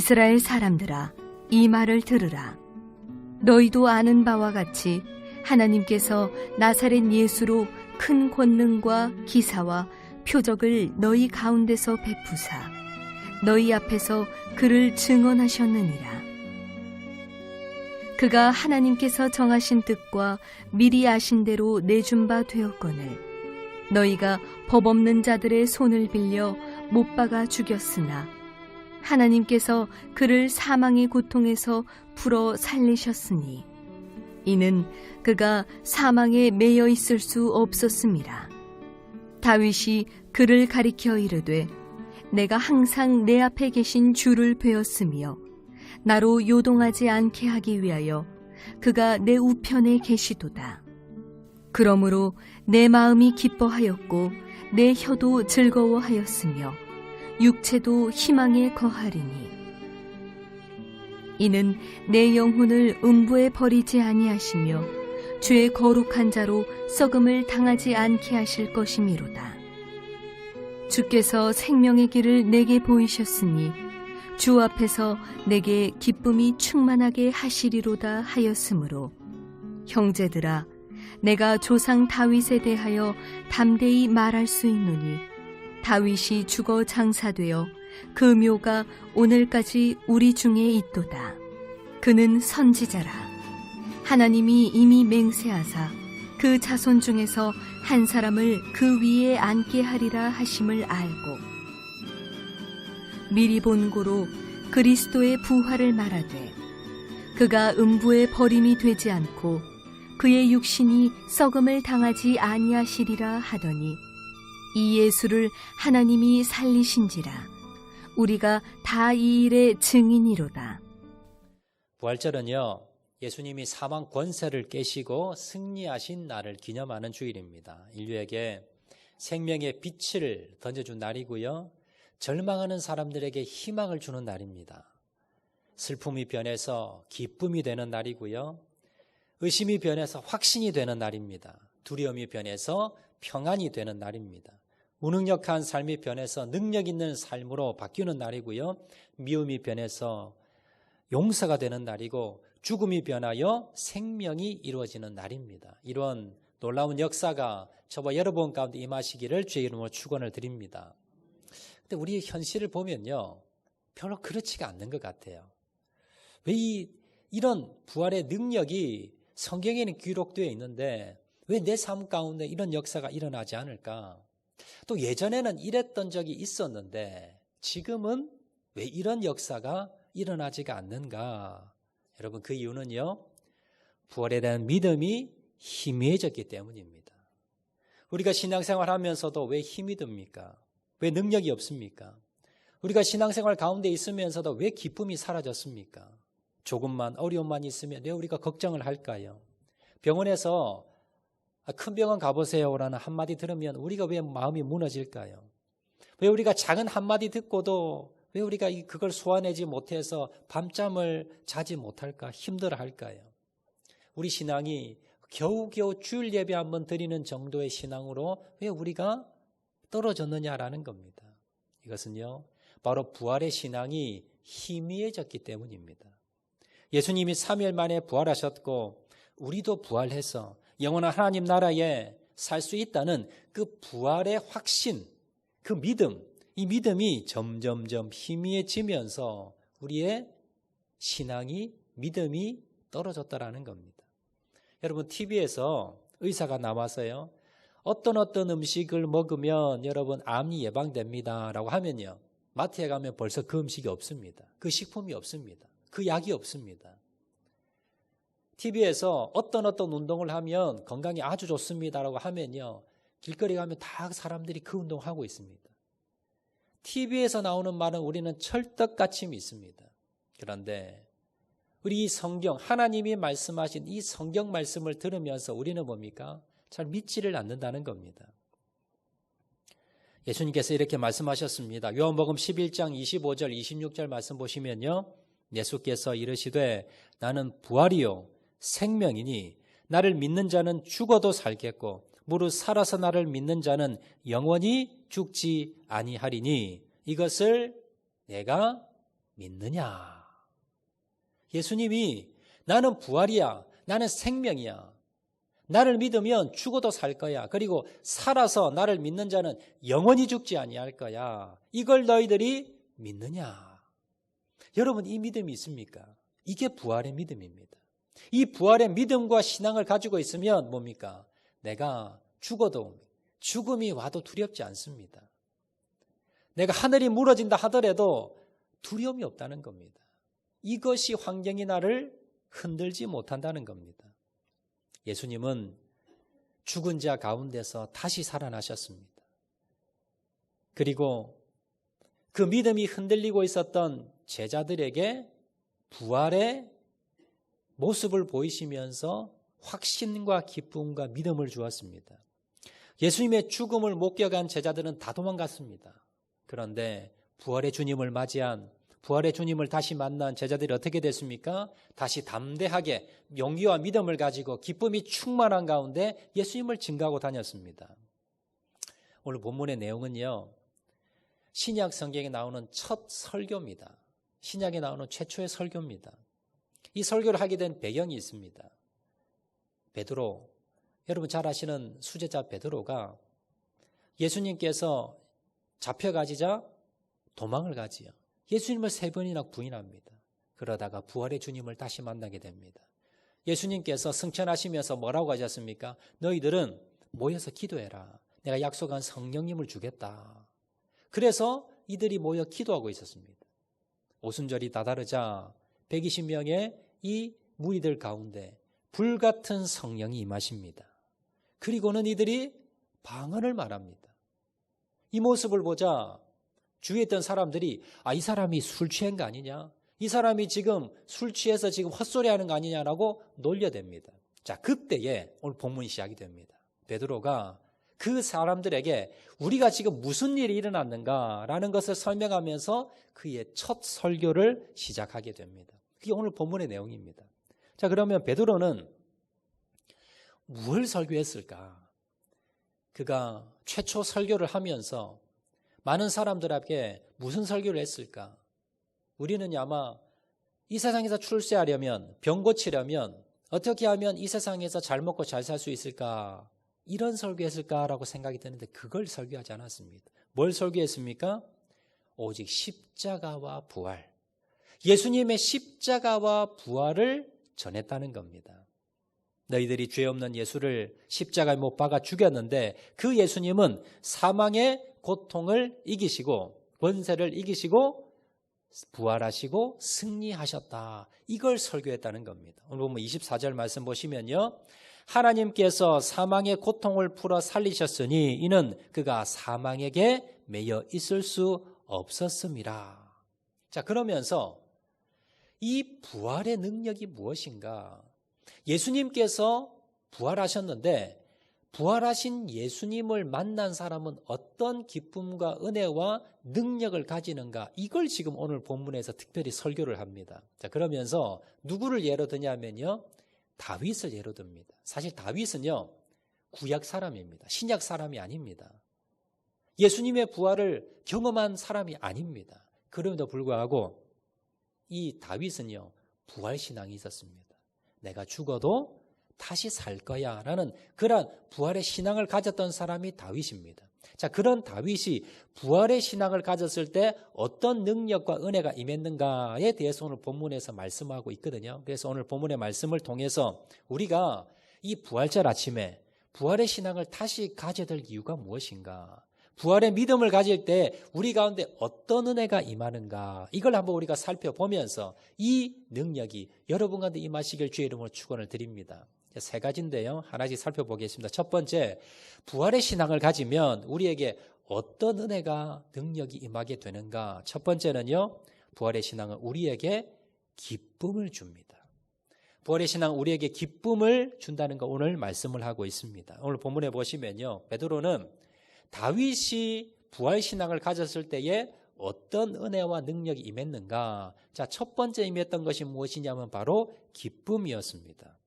이스라엘 사람들아, 이 말을 들으라. 너희도 아는 바와 같이 하나님께서 나사렛 예수로 큰 권능과 기사와 표적을 너희 가운데서 베푸사 너희 앞에서 그를 증언하셨느니라. 그가 하나님께서 정하신 뜻과 미리 아신 대로 내준 바 되었거늘 너희가 법 없는 자들의 손을 빌려 못 박아 죽였으나 하나님께서 그를 사망의 고통에서 풀어 살리셨으니 이는 그가 사망에 매여 있을 수 없었음이라. 다윗이 그를 가리켜 이르되 내가 항상 내 앞에 계신 주를 배웠으며 나로 요동하지 않게 하기 위하여 그가 내 우편에 계시도다. 그러므로 내 마음이 기뻐하였고 내 혀도 즐거워하였으며 육체도 희망에 거하리니 이는 내 영혼을 음부에 버리지 아니하시며 주의 거룩한 자로 썩음을 당하지 않게 하실 것이미로다. 주께서 생명의 길을 내게 보이셨으니 주 앞에서 내게 기쁨이 충만하게 하시리로다 하였으므로 형제들아, 내가 조상 다윗에 대하여 담대히 말할 수 있노니 다윗이 죽어 장사되어 그 묘가 오늘까지 우리 중에 있도다. 그는 선지자라. 하나님이 이미 맹세하사 그 자손 중에서 한 사람을 그 위에 앉게 하리라 하심을 알고 미리 본 고로 그리스도의 부활을 말하되 그가 음부에 버림이 되지 않고 그의 육신이 썩음을 당하지 아니하시리라 하더니 이 예수를 하나님이 살리신지라. 우리가 다 이 일의 증인이로다. 부활절은요, 예수님이 사망 권세를 깨시고 승리하신 날을 기념하는 주일입니다. 인류에게 생명의 빛을 던져준 날이고요, 절망하는 사람들에게 희망을 주는 날입니다. 슬픔이 변해서 기쁨이 되는 날이고요, 의심이 변해서 확신이 되는 날입니다. 두려움이 변해서 평안이 되는 날입니다. 무능력한 삶이 변해서 능력 있는 삶으로 바뀌는 날이고요, 미움이 변해서 용서가 되는 날이고 죽음이 변하여 생명이 이루어지는 날입니다. 이런 놀라운 역사가 저와 여러분 가운데 임하시기를 주의 이름으로 축원을 드립니다. 근데 우리의 현실을 보면요, 별로 그렇지가 않는 것 같아요. 왜 이런 부활의 능력이 성경에는 기록되어 있는데 왜 내 삶 가운데 이런 역사가 일어나지 않을까? 또 예전에는 이랬던 적이 있었는데 지금은 왜 이런 역사가 일어나지가 않는가? 여러분, 그 이유는요, 부활에 대한 믿음이 희미해졌기 때문입니다. 우리가 신앙생활 하면서도 왜 힘이 듭니까? 왜 능력이 없습니까? 우리가 신앙생활 가운데 있으면서도 왜 기쁨이 사라졌습니까? 조금만 어려움만 있으면 왜 우리가 걱정을 할까요? 병원에서 큰 병원 가보세요라는 한마디 들으면 우리가 왜 마음이 무너질까요? 왜 우리가 작은 한마디 듣고도 왜 우리가 그걸 소화내지 못해서 밤잠을 자지 못할까? 힘들어할까요? 우리 신앙이 겨우겨우 주일 예배 한번 드리는 정도의 신앙으로 왜 우리가 떨어졌느냐라는 겁니다. 이것은요, 바로 부활의 신앙이 희미해졌기 때문입니다. 예수님이 3일 만에 부활하셨고 우리도 부활해서 영원한 하나님 나라에 살 수 있다는 그 부활의 확신, 그 믿음, 이 믿음이 점점점 희미해지면서 우리의 신앙이, 믿음이 떨어졌다라는 겁니다. 여러분, TV에서 의사가 나와서요, 어떤 음식을 먹으면 여러분 암이 예방됩니다 라고 하면요, 마트에 가면 벌써 그 음식이 없습니다. 그 식품이 없습니다. 그 약이 없습니다. TV에서 어떤 운동을 하면 건강에 아주 좋습니다라고 하면요, 길거리 가면 다 사람들이 그 운동을 하고 있습니다. TV에서 나오는 말은 우리는 철떡같이 믿습니다. 그런데 우리 이 성경, 하나님이 말씀하신 이 성경 말씀을 들으면서 우리는 뭡니까? 잘 믿지를 않는다는 겁니다. 예수님께서 이렇게 말씀하셨습니다. 요한복음 11장 25절 26절 말씀 보시면요, 예수께서 이르시되 나는 부활이요 생명이니 나를 믿는 자는 죽어도 살겠고 무릇 살아서 나를 믿는 자는 영원히 죽지 아니하리니 이것을 내가 믿느냐? 예수님이 나는 부활이야. 나는 생명이야. 나를 믿으면 죽어도 살 거야. 그리고 살아서 나를 믿는 자는 영원히 죽지 아니할 거야. 이걸 너희들이 믿느냐? 여러분, 이 믿음이 있습니까? 이게 부활의 믿음입니다. 이 부활의 믿음과 신앙을 가지고 있으면 뭡니까? 내가 죽어도 죽음이 와도 두렵지 않습니다. 내가 하늘이 무너진다 하더라도 두려움이 없다는 겁니다. 이것이 환경이 나를 흔들지 못한다는 겁니다. 예수님은 죽은 자 가운데서 다시 살아나셨습니다. 그리고 그 믿음이 흔들리고 있었던 제자들에게 부활의 모습을 보이시면서 확신과 기쁨과 믿음을 주었습니다. 예수님의 죽음을 목격한 제자들은 다 도망갔습니다. 그런데 부활의 주님을 맞이한, 부활의 주님을 다시 만난 제자들이 어떻게 됐습니까? 다시 담대하게 용기와 믿음을 가지고 기쁨이 충만한 가운데 예수님을 증거하고 다녔습니다. 오늘 본문의 내용은요, 신약 성경에 나오는 첫 설교입니다. 신약에 나오는 최초의 설교입니다. 이 설교를 하게 된 배경이 있습니다. 베드로, 여러분 잘 아시는 수제자 베드로가 예수님께서 잡혀가지자 도망을 가지요. 예수님을 3번이나 부인합니다. 그러다가 부활의 주님을 다시 만나게 됩니다. 예수님께서 승천하시면서 뭐라고 하셨습니까? 너희들은 모여서 기도해라. 내가 약속한 성령님을 주겠다. 그래서 이들이 모여 기도하고 있었습니다. 오순절이 다다르자 120명의 이 무리들 가운데 불같은 성령이 임하십니다. 그리고는 이들이 방언을 말합니다. 이 모습을 보자 주위에 있던 사람들이 이 사람이 술 취한 거 아니냐? 이 사람이 지금 술 취해서 지금 헛소리하는 거 아니냐라고 놀려댑니다. 자, 그때에 오늘 본문이 시작이 됩니다. 베드로가 그 사람들에게 우리가 지금 무슨 일이 일어났는가라는 것을 설명하면서 그의 첫 설교를 시작하게 됩니다. 그게 오늘 본문의 내용입니다. 자, 그러면 베드로는 무엇을 설교했을까? 그가 최초 설교를 하면서 많은 사람들에게 무슨 설교를 했을까? 우리는 아마 이 세상에서 출세하려면, 병 고치려면 어떻게 하면 이 세상에서 잘 먹고 잘 살 수 있을까? 이런 설교했을까라고 생각이 드는데 그걸 설교하지 않았습니다. 뭘 설교했습니까? 오직 십자가와 부활. 예수님의 십자가와 부활을 전했다는 겁니다. 너희들이 죄 없는 예수를 십자가에 못 박아 죽였는데 그 예수님은 사망의 고통을 이기시고 권세를 이기시고 부활하시고 승리하셨다. 이걸 설교했다는 겁니다. 오늘 보면 24절 말씀 보시면요. 하나님께서 사망의 고통을 풀어 살리셨으니 이는 그가 사망에게 매여 있을 수 없었음이라. 자, 그러면서 이 부활의 능력이 무엇인가? 예수님께서 부활하셨는데 부활하신 예수님을 만난 사람은 어떤 기쁨과 은혜와 능력을 가지는가? 이걸 지금 오늘 본문에서 특별히 설교를 합니다. 자, 그러면서 누구를 예로 드냐면요. 다윗을 예로 듭니다. 사실 다윗은요. 구약 사람입니다. 신약 사람이 아닙니다. 예수님의 부활을 경험한 사람이 아닙니다. 그럼에도 불구하고 이 다윗은요. 부활신앙이 있었습니다. 내가 죽어도 다시 살 거야 라는 그런 부활의 신앙을 가졌던 사람이 다윗입니다. 자, 그런 다윗이 부활의 신앙을 가졌을 때 어떤 능력과 은혜가 임했는가에 대해서 오늘 본문에서 말씀하고 있거든요. 그래서 오늘 본문의 말씀을 통해서 우리가 이 부활절 아침에 부활의 신앙을 다시 가져야 될 이유가 무엇인가? 부활의 믿음을 가질 때 우리 가운데 어떤 은혜가 임하는가? 이걸 한번 우리가 살펴보면서 이 능력이 여러분 가운데 임하시길 주의 이름으로 축원을 드립니다. 3가지인데요. 하나씩 살펴보겠습니다. 첫 번째, 부활의 신앙을 가지면 우리에게 어떤 은혜가 능력이 임하게 되는가? 첫 번째는요. 부활의 신앙은 우리에게 기쁨을 줍니다. 부활의 신앙은 우리에게 기쁨을 준다는 거 오늘 말씀을 하고 있습니다. 오늘 본문에 보시면요. 베드로는 다윗이 부활 신앙을 가졌을 때에 어떤 은혜와 능력이 임했는가? 자, 첫 번째 임했던 것이 무엇이냐면 바로 기쁨이었습니다.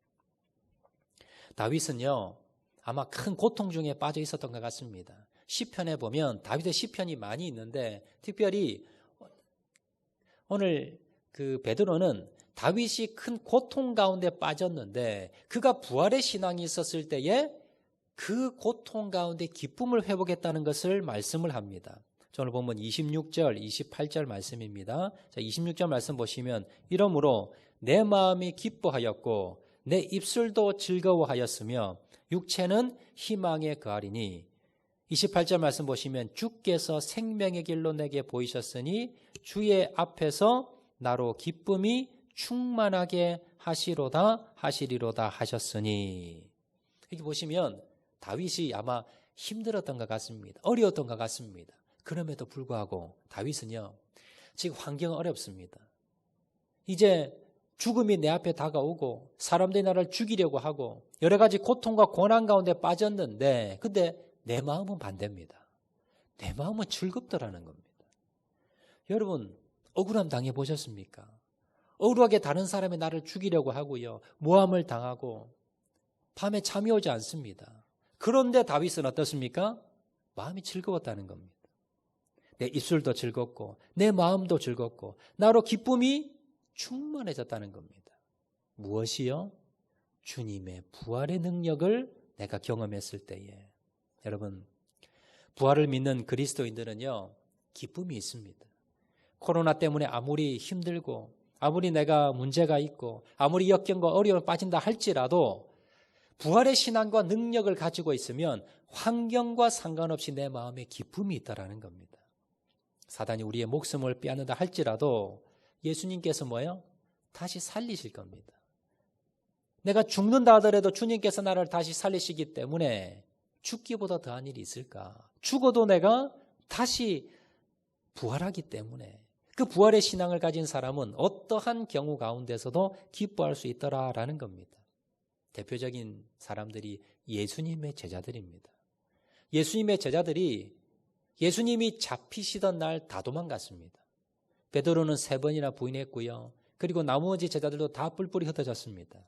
다윗은요, 아마 큰 고통 중에 빠져 있었던 것 같습니다. 시편에 보면 다윗의 시편이 많이 있는데 특별히 오늘 그 베드로는 다윗이 큰 고통 가운데 빠졌는데 그가 부활의 신앙이 있었을 때에 그 고통 가운데 기쁨을 회복했다는 것을 말씀을 합니다. 오늘 보면 26절, 28절 말씀입니다. 자, 26절 말씀 보시면 이러므로 내 마음이 기뻐하였고 내 입술도 즐거워하였으며 육체는 희망에 거하리니 28절 말씀 보시면 주께서 생명의 길로 내게 보이셨으니 주의 앞에서 나로 기쁨이 충만하게 하시리로다 하셨으니 여기 보시면 다윗이 아마 힘들었던 것 같습니다. 어려웠던 것 같습니다. 그럼에도 불구하고 다윗은요 지금 환경은 어렵습니다. 이제 죽음이 내 앞에 다가오고 사람들이 나를 죽이려고 하고 여러 가지 고통과 고난 가운데 빠졌는데 근데 내 마음은 반대입니다. 내 마음은 즐겁더라는 겁니다. 여러분 억울함 당해보셨습니까? 억울하게 다른 사람이 나를 죽이려고 하고요. 모함을 당하고 밤에 잠이 오지 않습니다. 그런데 다윗은 어떻습니까? 마음이 즐거웠다는 겁니다. 내 입술도 즐겁고 내 마음도 즐겁고 나로 기쁨이 충만해졌다는 겁니다. 무엇이요? 주님의 부활의 능력을 내가 경험했을 때에. 여러분 부활을 믿는 그리스도인들은요 기쁨이 있습니다. 코로나 때문에 아무리 힘들고 아무리 내가 문제가 있고 아무리 역경과 어려움에 빠진다 할지라도 부활의 신앙과 능력을 가지고 있으면 환경과 상관없이 내 마음에 기쁨이 있다라는 겁니다. 사단이 우리의 목숨을 빼앗는다 할지라도 예수님께서 뭐예요? 다시 살리실 겁니다. 내가 죽는다 하더라도 주님께서 나를 다시 살리시기 때문에 죽기보다 더한 일이 있을까? 죽어도 내가 다시 부활하기 때문에 그 부활의 신앙을 가진 사람은 어떠한 경우 가운데서도 기뻐할 수 있더라라는 겁니다. 대표적인 사람들이 예수님의 제자들입니다. 예수님의 제자들이 예수님이 잡히시던 날 다 도망갔습니다. 베드로는 3번이나 부인했고요. 그리고 나머지 제자들도 다 뿔뿔이 흩어졌습니다.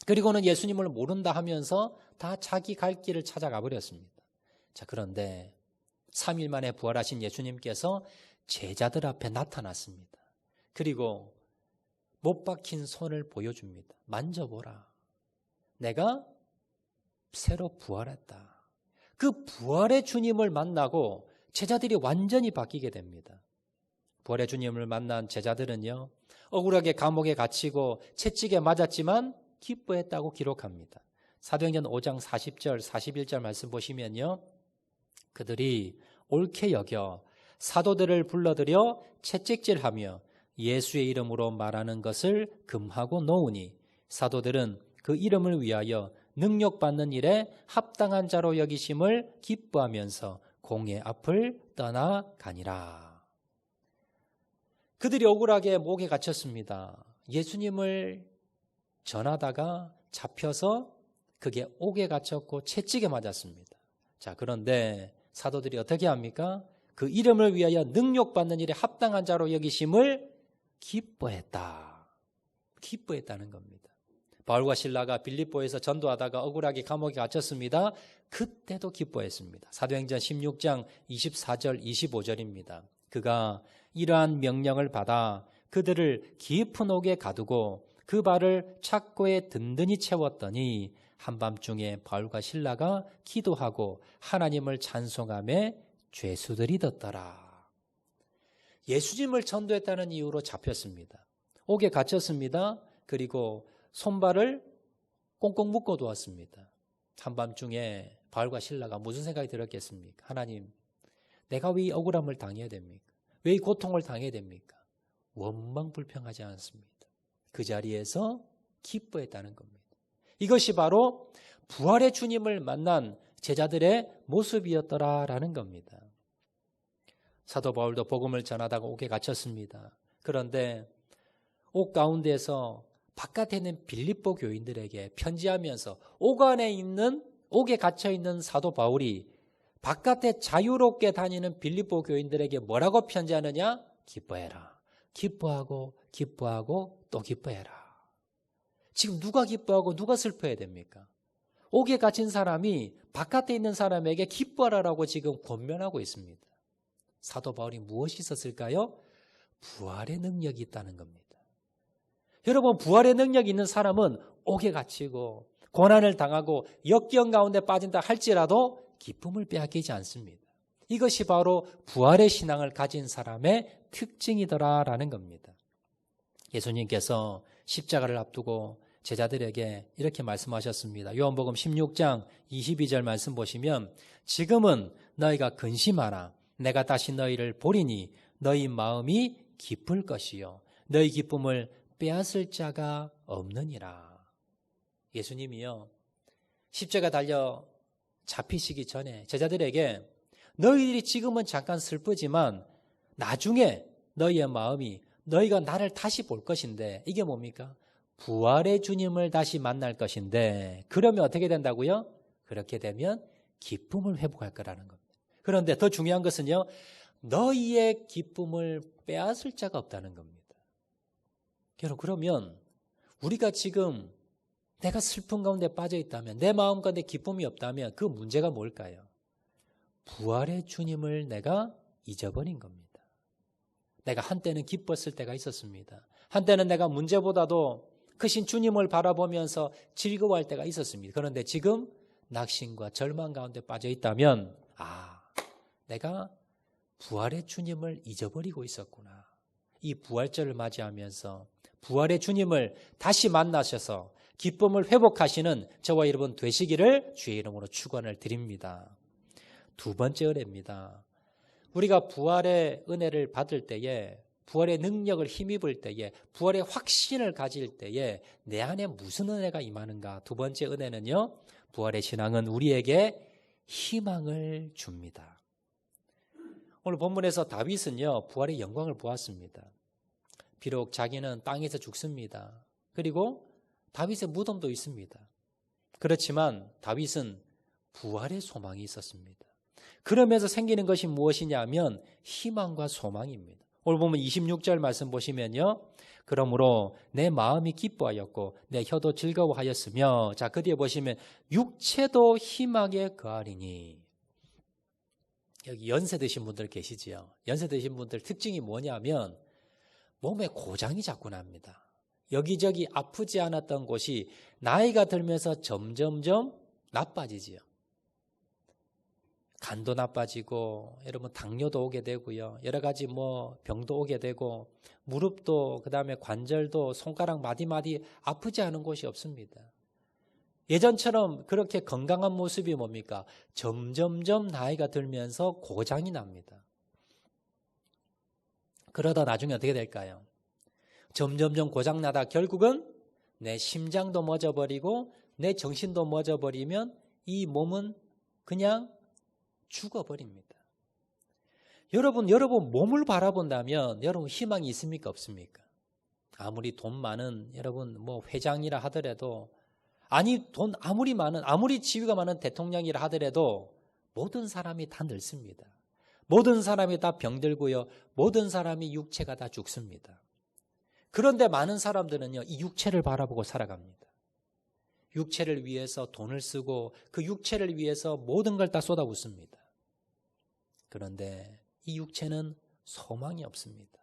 그리고는 예수님을 모른다 하면서 다 자기 갈 길을 찾아가 버렸습니다. 자, 그런데 3일 만에 부활하신 예수님께서 제자들 앞에 나타났습니다. 그리고 못 박힌 손을 보여줍니다. 만져보라. 내가 새로 부활했다. 그 부활의 주님을 만나고 제자들이 완전히 바뀌게 됩니다. 부활의 주님을 만난 제자들은요, 억울하게 감옥에 갇히고 채찍에 맞았지만 기뻐했다고 기록합니다. 사도행전 5장 40절, 41절 말씀 보시면요, 그들이 옳게 여겨 사도들을 불러들여 채찍질하며 예수의 이름으로 말하는 것을 금하고 놓으니 사도들은 그 이름을 위하여 능력받는 일에 합당한 자로 여기심을 기뻐하면서 공의 앞을 떠나가니라. 그들이 억울하게 목에 갇혔습니다. 예수님을 전하다가 잡혀서 그게 옥에 갇혔고 채찍에 맞았습니다. 자, 그런데 사도들이 어떻게 합니까? 그 이름을 위하여 능력받는 일에 합당한 자로 여기심을 기뻐했다. 기뻐했다는 겁니다. 바울과 실라가 빌립보에서 전도하다가 억울하게 감옥에 갇혔습니다. 그때도 기뻐했습니다. 사도행전 16장 24절 25절입니다. 그가 이러한 명령을 받아 그들을 깊은 옥에 가두고 그 발을 착고에 든든히 채웠더니 한밤중에 바울과 실라가 기도하고 하나님을 찬송하며 죄수들이 덧더라. 예수님을 전도했다는 이유로 잡혔습니다. 옥에 갇혔습니다. 그리고 손발을 꽁꽁 묶어 두었습니다. 한밤중에 바울과 실라가 무슨 생각이 들었겠습니까? 하나님, 내가 왜 이 억울함을 당해야 됩니까? 왜 이 고통을 당해야 됩니까? 원망불평하지 않습니다. 그 자리에서 기뻐했다는 겁니다. 이것이 바로 부활의 주님을 만난 제자들의 모습이었더라라는 겁니다. 사도 바울도 복음을 전하다가 옥에 갇혔습니다. 그런데 옥 가운데서 바깥에 있는 빌립보 교인들에게 편지하면서 옥에 갇혀 있는 사도 바울이 바깥에 자유롭게 다니는 빌립보 교인들에게 뭐라고 편지하느냐? 기뻐해라. 기뻐하고 또 기뻐해라. 지금 누가 기뻐하고 누가 슬퍼해야 됩니까? 옥에 갇힌 사람이 바깥에 있는 사람에게 기뻐하라고 지금 권면하고 있습니다. 사도 바울이 무엇이 있었을까요? 부활의 능력이 있다는 겁니다. 여러분, 부활의 능력이 있는 사람은 옥에 갇히고 고난을 당하고 역경 가운데 빠진다 할지라도 기쁨을 빼앗기지 않습니다. 이것이 바로 부활의 신앙을 가진 사람의 특징이더라라는 겁니다. 예수님께서 십자가를 앞두고 제자들에게 이렇게 말씀하셨습니다. 요한복음 16장 22절 말씀 보시면 지금은 너희가 근심하라. 내가 다시 너희를 보리니 너희 마음이 기쁠 것이요 너희 기쁨을 빼앗을 자가 없느니라. 예수님이요 십자가 달려 잡히시기 전에 제자들에게 너희들이 지금은 잠깐 슬프지만 나중에 너희의 마음이 너희가 나를 다시 볼 것인데 이게 뭡니까? 부활의 주님을 다시 만날 것인데 그러면 어떻게 된다고요? 그렇게 되면 기쁨을 회복할 거라는 겁니다. 그런데 더 중요한 것은요. 너희의 기쁨을 빼앗을 자가 없다는 겁니다. 여러분 그러면 우리가 지금 내가 슬픈 가운데 빠져 있다면 내 마음 가운데 기쁨이 없다면 그 문제가 뭘까요? 부활의 주님을 내가 잊어버린 겁니다. 내가 한때는 기뻤을 때가 있었습니다. 한때는 내가 문제보다도 크신 주님을 바라보면서 즐거워할 때가 있었습니다. 그런데 지금 낙심과 절망 가운데 빠져 있다면 내가 부활의 주님을 잊어버리고 있었구나. 이 부활절을 맞이하면서 부활의 주님을 다시 만나셔서 기쁨을 회복하시는 저와 여러분 되시기를 주의 이름으로 축원을 드립니다. 두 번째 은혜입니다. 우리가 부활의 은혜를 받을 때에 부활의 능력을 힘입을 때에 부활의 확신을 가질 때에 내 안에 무슨 은혜가 임하는가? 두 번째 은혜는요. 부활의 신앙은 우리에게 희망을 줍니다. 오늘 본문에서 다윗은요. 부활의 영광을 보았습니다. 비록 자기는 땅에서 죽습니다. 그리고 다윗의 무덤도 있습니다. 그렇지만 다윗은 부활의 소망이 있었습니다. 그러면서 생기는 것이 무엇이냐 하면 희망과 소망입니다. 오늘 보면 26절 말씀 보시면요. 그러므로 내 마음이 기뻐하였고 내 혀도 즐거워하였으며 자, 그 뒤에 보시면 육체도 희망에 거하리니. 여기 연세 드신 분들 계시지요. 연세 드신 분들 특징이 뭐냐면 몸에 고장이 자꾸 납니다. 여기저기 아프지 않았던 곳이 나이가 들면서 점점점 나빠지지요. 간도 나빠지고 여러분 당뇨도 오게 되고요. 여러 가지 병도 오게 되고 무릎도 그다음에 관절도 손가락 마디마디 아프지 않은 곳이 없습니다. 예전처럼 그렇게 건강한 모습이 뭡니까? 점점점 나이가 들면서 고장이 납니다. 그러다 나중에 어떻게 될까요? 점점점 고장나다 결국은 내 심장도 멎어버리고 내 정신도 멎어버리면 이 몸은 그냥 죽어버립니다. 여러분 몸을 바라본다면 여러분 희망이 있습니까? 없습니까? 아무리 돈 많은 여러분 회장이라 하더라도 돈 아무리 지위가 많은 대통령이라 하더라도 모든 사람이 다 늙습니다. 모든 사람이 다 병들고요. 모든 사람이 육체가 다 죽습니다. 그런데 많은 사람들은요. 이 육체를 바라보고 살아갑니다. 육체를 위해서 돈을 쓰고 그 육체를 위해서 모든 걸 다 쏟아붓습니다. 그런데 이 육체는 소망이 없습니다.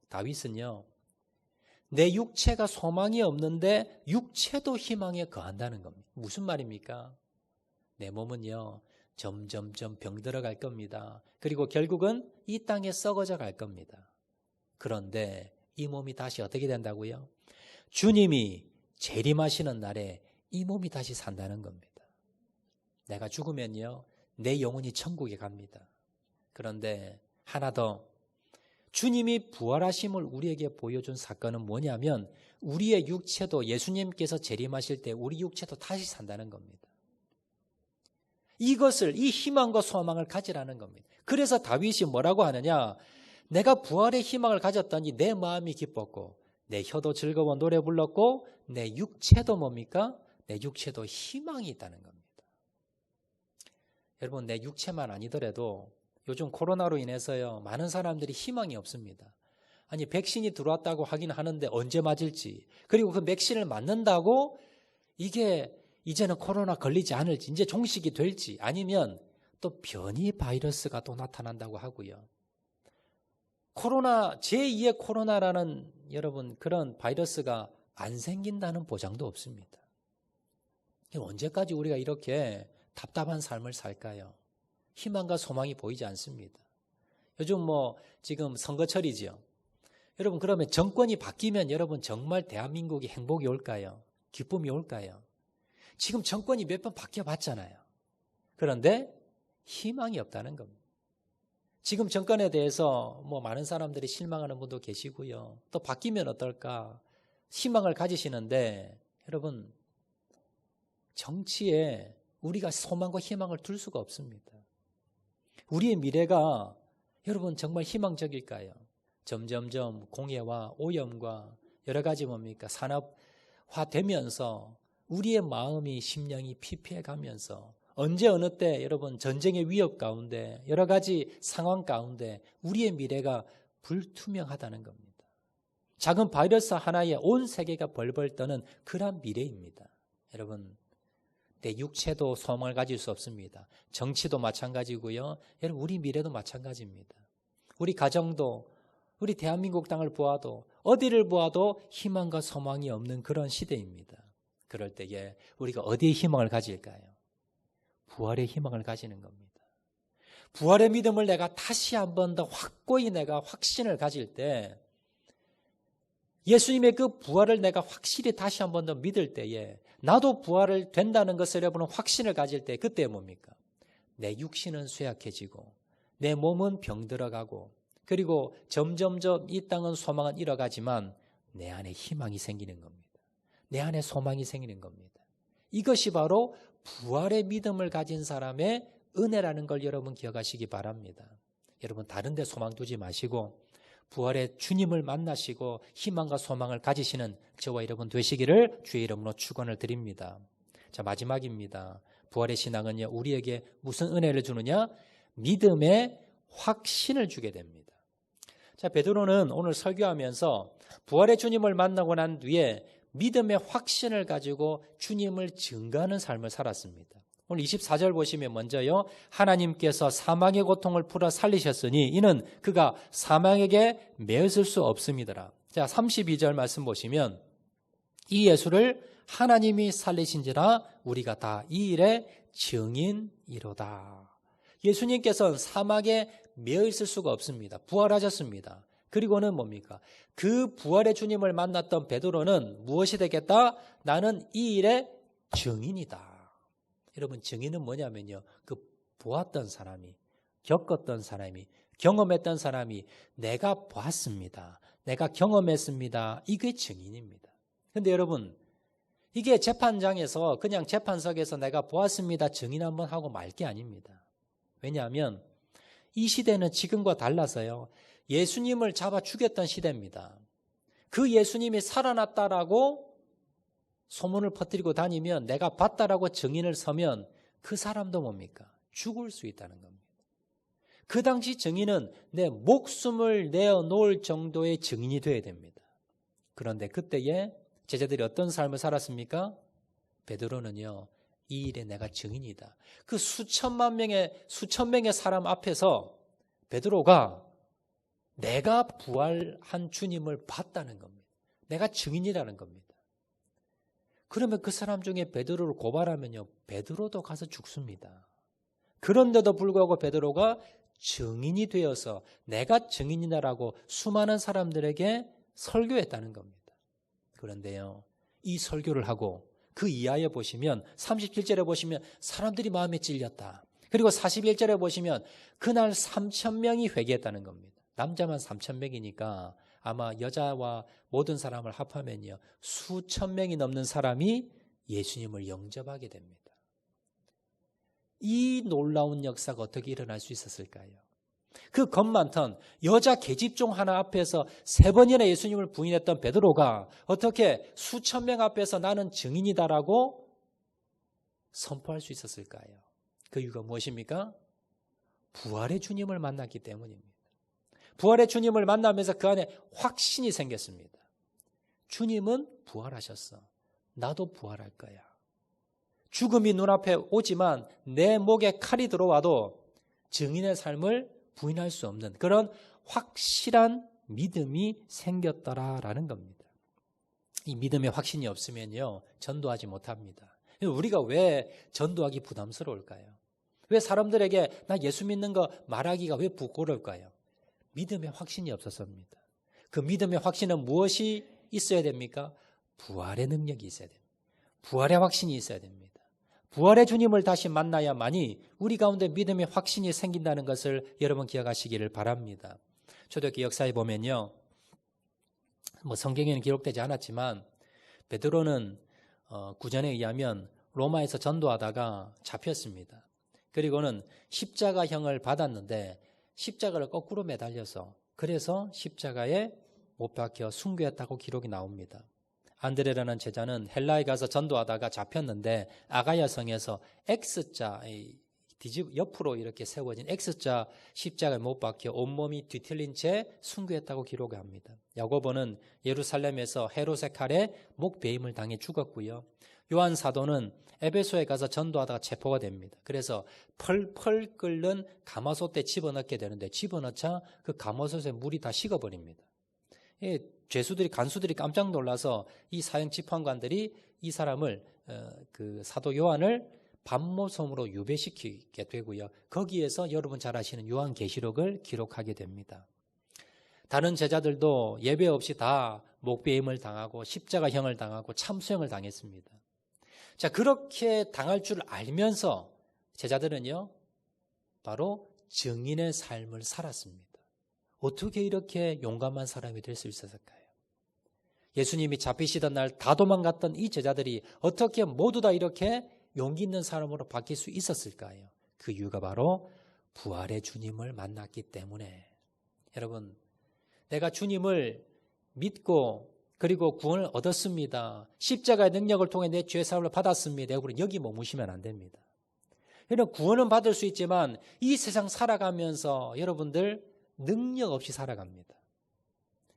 다윗은요. 내 육체가 소망이 없는데 육체도 희망에 거한다는 겁니다. 무슨 말입니까? 내 몸은요. 점점점 병들어 갈 겁니다. 그리고 결국은 이 땅에 썩어져 갈 겁니다. 그런데 이 몸이 다시 어떻게 된다고요? 주님이 재림하시는 날에 이 몸이 다시 산다는 겁니다. 내가 죽으면요. 내 영혼이 천국에 갑니다. 그런데 하나 더 주님이 부활하심을 우리에게 보여준 사건은 뭐냐면 우리의 육체도 예수님께서 재림하실 때 우리 육체도 다시 산다는 겁니다. 이 희망과 소망을 가지라는 겁니다. 그래서 다윗이 뭐라고 하느냐? 내가 부활의 희망을 가졌더니 내 마음이 기뻤고 내 혀도 즐거워 노래 불렀고 내 육체도 뭡니까? 내 육체도 희망이 있다는 겁니다. 여러분 내 육체만 아니더라도 요즘 코로나로 인해서요 많은 사람들이 희망이 없습니다. 아니 백신이 들어왔다고 하긴 하는데 언제 맞을지 그리고 그 백신을 맞는다고 이게 이제는 코로나 걸리지 않을지 이제 종식이 될지 아니면 또 변이 바이러스가 또 나타난다고 하고요. 코로나, 제2의 코로나라는 여러분 그런 바이러스가 안 생긴다는 보장도 없습니다. 언제까지 우리가 이렇게 답답한 삶을 살까요? 희망과 소망이 보이지 않습니다. 요즘 지금 선거철이죠. 여러분 그러면 정권이 바뀌면 여러분 정말 대한민국이 행복이 올까요? 기쁨이 올까요? 지금 정권이 몇 번 바뀌어봤잖아요. 그런데 희망이 없다는 겁니다. 지금 정권에 대해서 많은 사람들이 실망하는 분도 계시고요. 또 바뀌면 어떨까 희망을 가지시는데 여러분 정치에 우리가 소망과 희망을 둘 수가 없습니다. 우리의 미래가 여러분 정말 희망적일까요? 점점점 공해와 오염과 여러 가지 산업화되면서 우리의 마음이 심령이 피폐해가면서 언제 어느 때 여러분 전쟁의 위협 가운데 여러 가지 상황 가운데 우리의 미래가 불투명하다는 겁니다. 작은 바이러스 하나에 온 세계가 벌벌 떠는 그런 미래입니다. 여러분 내 육체도 소망을 가질 수 없습니다. 정치도 마찬가지고요. 여러분 우리 미래도 마찬가지입니다. 우리 가정도 우리 대한민국 땅을 보아도 어디를 보아도 희망과 소망이 없는 그런 시대입니다. 그럴 때에 우리가 어디에 희망을 가질까요? 부활의 희망을 가지는 겁니다. 부활의 믿음을 내가 다시 한 번 더 확고히 내가 확신을 가질 때 예수님의 그 부활을 내가 확실히 다시 한 번 더 믿을 때에 나도 부활을 된다는 것을 여러분은 확신을 가질 때 그때 뭡니까? 내 육신은 쇠약해지고 내 몸은 병들어가고 그리고 점점점 이 땅은 소망은 잃어가지만 내 안에 희망이 생기는 겁니다. 내 안에 소망이 생기는 겁니다. 이것이 바로 부활의 믿음을 가진 사람의 은혜라는 걸 여러분 기억하시기 바랍니다. 여러분 다른 데 소망 두지 마시고 부활의 주님을 만나시고 희망과 소망을 가지시는 저와 여러분 되시기를 주의 이름으로 축원을 드립니다. 자, 마지막입니다. 부활의 신앙은요, 우리에게 무슨 은혜를 주느냐? 믿음의 확신을 주게 됩니다. 자, 베드로는 오늘 설교하면서 부활의 주님을 만나고 난 뒤에 믿음의 확신을 가지고 주님을 증거하는 삶을 살았습니다. 오늘 24절 보시면 먼저요. 하나님께서 사망의 고통을 풀어 살리셨으니 이는 그가 사망에게 매었을 수 없음이더라. 자, 32절 말씀 보시면 이 예수를 하나님이 살리신지라 우리가 다 이 일의 증인이로다. 예수님께서는 사망에 매어 있을 수가 없습니다. 부활하셨습니다. 그리고는 뭡니까? 그 부활의 주님을 만났던 베드로는 무엇이 되겠다? 나는 이 일의 증인이다. 여러분 증인은 뭐냐면요. 그 보았던 사람이, 겪었던 사람이, 경험했던 사람이 내가 봤습니다. 내가 경험했습니다. 이게 증인입니다. 그런데 여러분 이게 재판장에서 그냥 재판석에서 내가 보았습니다. 증인 한번 하고 말 게 아닙니다. 왜냐하면 이 시대는 지금과 달라서요. 예수님을 잡아 죽였던 시대입니다. 그 예수님이 살아났다라고 소문을 퍼뜨리고 다니면 내가 봤다라고 증인을 서면 그 사람도 뭡니까? 죽을 수 있다는 겁니다. 그 당시 증인은 내 목숨을 내어놓을 정도의 증인이 되어야 됩니다. 그런데 그때에 제자들이 어떤 삶을 살았습니까? 베드로는요. 이 일에 내가 증인이다. 그 수천 명의 사람 앞에서 베드로가 내가 부활한 주님을 봤다는 겁니다. 내가 증인이라는 겁니다. 그러면 그 사람 중에 베드로를 고발하면요. 베드로도 가서 죽습니다. 그런데도 불구하고 베드로가 증인이 되어서 내가 증인이다라고 수많은 사람들에게 설교했다는 겁니다. 그런데요. 이 설교를 하고 그 이하에 보시면 37절에 보시면 사람들이 마음에 찔렸다. 그리고 41절에 보시면 그날 3,000명이 회개했다는 겁니다. 남자만 3,000명이니까 아마 여자와 모든 사람을 합하면요. 수천 명이 넘는 사람이 예수님을 영접하게 됩니다. 이 놀라운 역사가 어떻게 일어날 수 있었을까요? 그 겁 많던 여자 계집종 하나 앞에서 3번이나 예수님을 부인했던 베드로가 어떻게 수천 명 앞에서 나는 증인이다라고 선포할 수 있었을까요? 그 이유가 무엇입니까? 부활의 주님을 만났기 때문입니다. 부활의 주님을 만나면서 그 안에 확신이 생겼습니다. 주님은 부활하셨어. 나도 부활할 거야. 죽음이 눈앞에 오지만 내 목에 칼이 들어와도 증인의 삶을 부인할 수 없는 그런 확실한 믿음이 생겼더라라는 겁니다. 이 믿음의 확신이 없으면요, 전도하지 못합니다. 우리가 왜 전도하기 부담스러울까요? 왜 사람들에게 나 예수 믿는 거 말하기가 왜 부끄러울까요? 믿음의 확신이 없었습니다. 그 믿음의 확신은 무엇이 있어야 됩니까? 부활의 능력이 있어야 됩니다. 부활의 확신이 있어야 됩니다. 부활의 주님을 다시 만나야만이 우리 가운데 믿음의 확신이 생긴다는 것을 여러분 기억하시기를 바랍니다. 초대교회 역사에 보면요, 성경에는 기록되지 않았지만 베드로는 구전에 의하면 로마에서 전도하다가 잡혔습니다. 그리고는 십자가형을 받았는데 십자가를 거꾸로 매달려서 그래서 십자가에 못 박혀 순교했다고 기록이 나옵니다. 안드레라는 제자는 헬라에 가서 전도하다가 잡혔는데 아가야 성에서 X자, 옆으로 이렇게 세워진 X자 십자가에 못 박혀 온몸이 뒤틀린 채 순교했다고 기록합니다. 야고보는 예루살렘에서 헤롯의 칼에 목베임을 당해 죽었고요. 요한 사도는 에베소에 가서 전도하다가 체포가 됩니다. 그래서 펄펄 끓는 가마솥에 집어넣게 되는데 집어넣자 그 가마솥에 물이 다 식어버립니다. 죄수들이 간수들이 깜짝 놀라서 이 사형 집판관들이 이 사람을 그 사도 요한을 밤모섬으로 유배시키게 되고요. 거기에서 여러분 잘 아시는 요한계시록을 기록하게 됩니다. 다른 제자들도 예배 없이 다 목베임을 당하고 십자가형을 당하고 참수형을 당했습니다. 자, 그렇게 당할 줄 알면서 제자들은요, 바로 증인의 삶을 살았습니다. 어떻게 이렇게 용감한 사람이 될 수 있었을까요? 예수님이 잡히시던 날 다 도망갔던 이 제자들이 어떻게 모두 다 이렇게 용기 있는 사람으로 바뀔 수 있었을까요? 그 이유가 바로 부활의 주님을 만났기 때문에. 여러분, 내가 주님을 믿고 그리고 구원을 얻었습니다. 십자가의 능력을 통해 내 죄사함을 받았습니다. 여러분, 여기 머무시면 안 됩니다. 여러분, 구원은 받을 수 있지만 이 세상 살아가면서 여러분들 능력 없이 살아갑니다.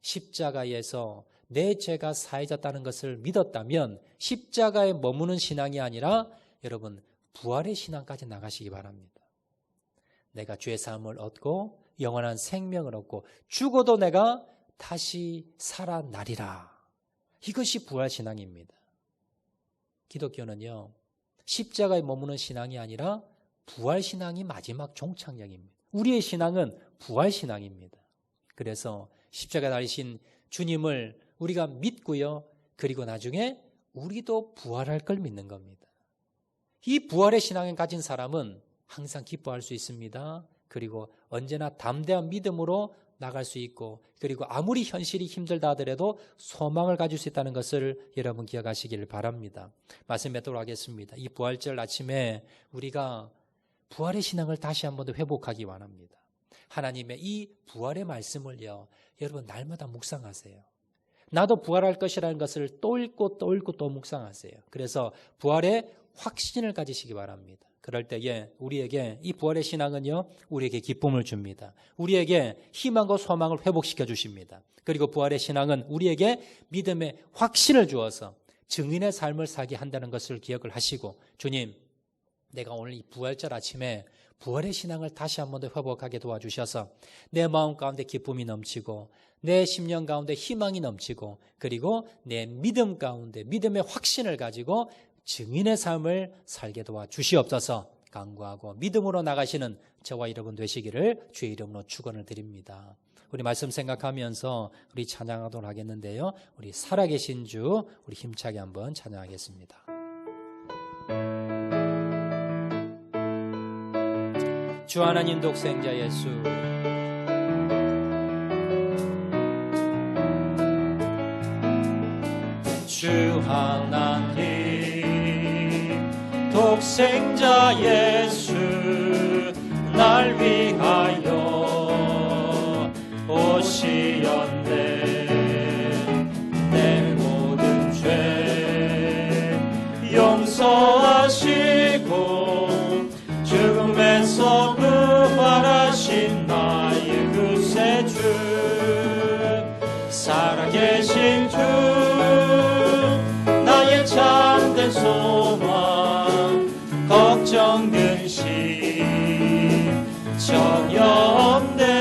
십자가에서 내 죄가 사해졌다는 것을 믿었다면 십자가에 머무는 신앙이 아니라 여러분, 부활의 신앙까지 나가시기 바랍니다. 내가 죄사함을 얻고 영원한 생명을 얻고 죽어도 내가 다시 살아나리라. 이것이 부활신앙입니다. 기독교는요, 십자가에 머무는 신앙이 아니라 부활신앙이 마지막 종착역입니다. 우리의 신앙은 부활신앙입니다. 그래서 십자가에 달리신 주님을 우리가 믿고요, 그리고 나중에 우리도 부활할 걸 믿는 겁니다. 이 부활의 신앙을 가진 사람은 항상 기뻐할 수 있습니다. 그리고 언제나 담대한 믿음으로 나갈 수 있고, 그리고 아무리 현실이 힘들다 하더라도 소망을 가질 수 있다는 것을 여러분 기억하시기를 바랍니다. 말씀 맺도록 하겠습니다. 이 부활절 아침에 우리가 부활의 신앙을 다시 한번 더 회복하기 원합니다. 하나님의 이 부활의 말씀을요, 여러분 날마다 묵상하세요. 나도 부활할 것이라는 것을 또 읽고 또 읽고 또 묵상하세요. 그래서 부활의 확신을 가지시기 바랍니다. 그럴 때에 우리에게 이 부활의 신앙은요, 우리에게 기쁨을 줍니다. 우리에게 희망과 소망을 회복시켜 주십니다. 그리고 부활의 신앙은 우리에게 믿음의 확신을 주어서 증인의 삶을 살게 한다는 것을 기억을 하시고, 주님, 내가 오늘 이 부활절 아침에 부활의 신앙을 다시 한번 더 회복하게 도와주셔서 내 마음 가운데 기쁨이 넘치고 내 심령 가운데 희망이 넘치고, 그리고 내 믿음 가운데 믿음의 확신을 가지고 증인의 삶을 살게 도와주시옵소서. 간구하고 믿음으로 나가시는 저와 여러분 되시기를 주의 이름으로 축원을 드립니다. 우리 말씀 생각하면서 우리 찬양하도록 하겠는데요, 우리 살아계신 주 우리 힘차게 한번 찬양하겠습니다. 주 하나님 독생자 예수, 주 하나님 독생자 예수, 날 위하여 오시었네. 내 모든 죄 용서하시고 죽음에서 부활하신 나의 구세주, 살아계신 주, 나의 참된 소망, 걱정 근심 전혀 없네.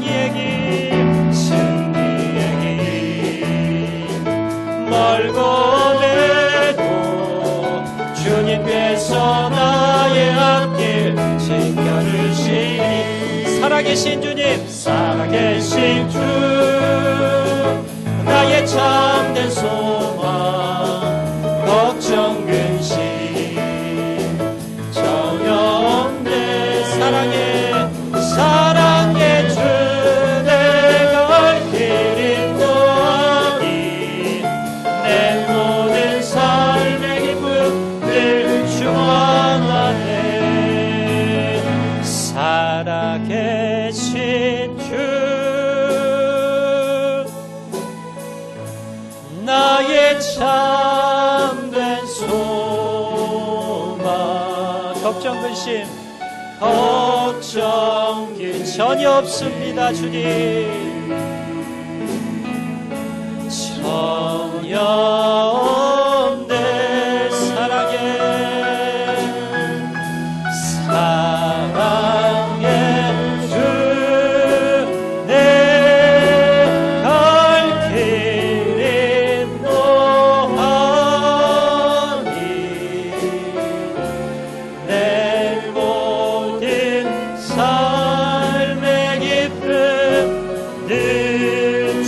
승리의 길 승리의 길 멀고 매도 주님께서 나의 앞길 지켜주시니 살아계신 주님 살아계신 주 나의 참된 소망 걱정 근심 전혀 없네 사랑의 주 내가 갈 길이 너니 내 모든 삶의 기쁨 늘 충만하네 살아계신 주 나의 참된 소망 걱정 근심 전혀 없습니다 주님 전혀 없네 사랑의 주 내 갈 길이 노하니 내 모든 삶의 기쁨 늘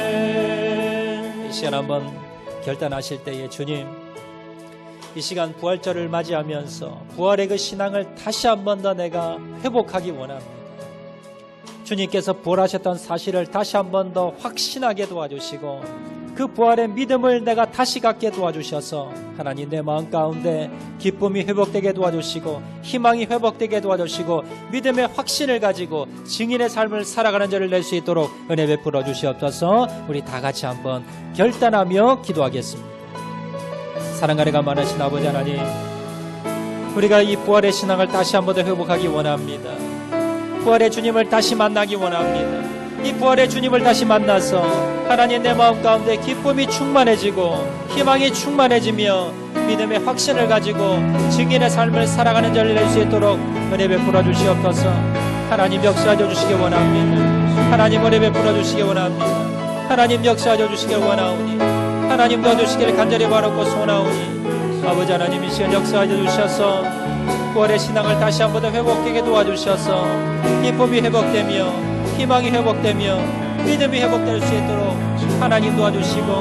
충만하네 이 시간 한번 결단하실 때에 주님 이 시간 부활절을 맞이하면서 부활의 그 신앙을 다시 한 번 더 내가 회복하기 원합니다. 주님께서 부활하셨던 사실을 다시 한 번 더 확신하게 도와주시고 그 부활의 믿음을 내가 다시 갖게 도와주셔서 하나님 내 마음 가운데 기쁨이 회복되게 도와주시고 희망이 회복되게 도와주시고 믿음의 확신을 가지고 증인의 삶을 살아가는 자를 낼 수 있도록 은혜 베풀어 주시옵소서. 우리 다 같이 한번 결단하며 기도하겠습니다. 사랑하리가 많으신 아버지 하나님 우리가 이 부활의 신앙을 다시 한 번 더 회복하기 원합니다. 부활의 주님을 다시 만나기 원합니다. 이 부활의 주님을 다시 만나서 하나님 내 마음 가운데 기쁨이 충만해지고 희망이 충만해지며 믿음의 확신을 가지고 증인의 삶을 살아가는 자를 낼 수 있도록 은혜 베풀어 주시옵소서. 하나님 역사하여 주시기 원합니다. 하나님 은혜 베풀어 주시기 원합니다. 하나님 역사하여 주시기 원하오니 하나님 도와주시기를 간절히 바라고 소원하오니 아버지 하나님 이 시간 역사하여 주셔서 부활의 신앙을 다시 한 번 더 회복되게 도와주셔서 기쁨이 회복되며 희망이 회복되며 믿음이 회복될 수 있도록 하나님 도와주시고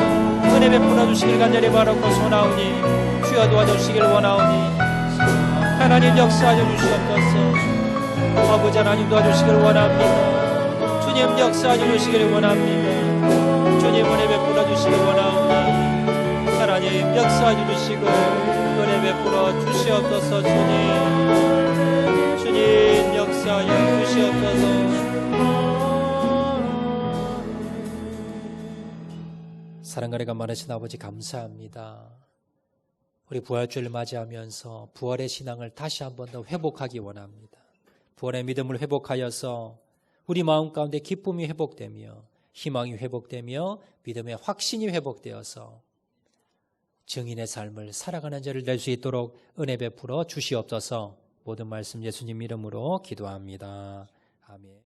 은혜 베풀어 주시길 간절히 바라고 소원하오니 주여 도와주시길 원하오니 하나님 역사하여 주시옵소서. 아버지 하나님 도와주시길 원합니다. 주님 역사하여 주시길 원합니다. 주님 은혜 베풀어 주시길 원하오니 하나님 역사하여 주시고 은혜 베풀어 주시옵소서. 주님 역사하여 주시옵소서. 사랑하리가 많으신 아버지 감사합니다. 우리 부활주를 맞이하면서 부활의 신앙을 다시 한 번 더 회복하기 원합니다. 부활의 믿음을 회복하여서 우리 마음 가운데 기쁨이 회복되며 희망이 회복되며 믿음의 확신이 회복되어서 증인의 삶을 살아가는 자를 낼 수 있도록 은혜 베풀어 주시옵소서. 모든 말씀 예수님 이름으로 기도합니다. 아멘.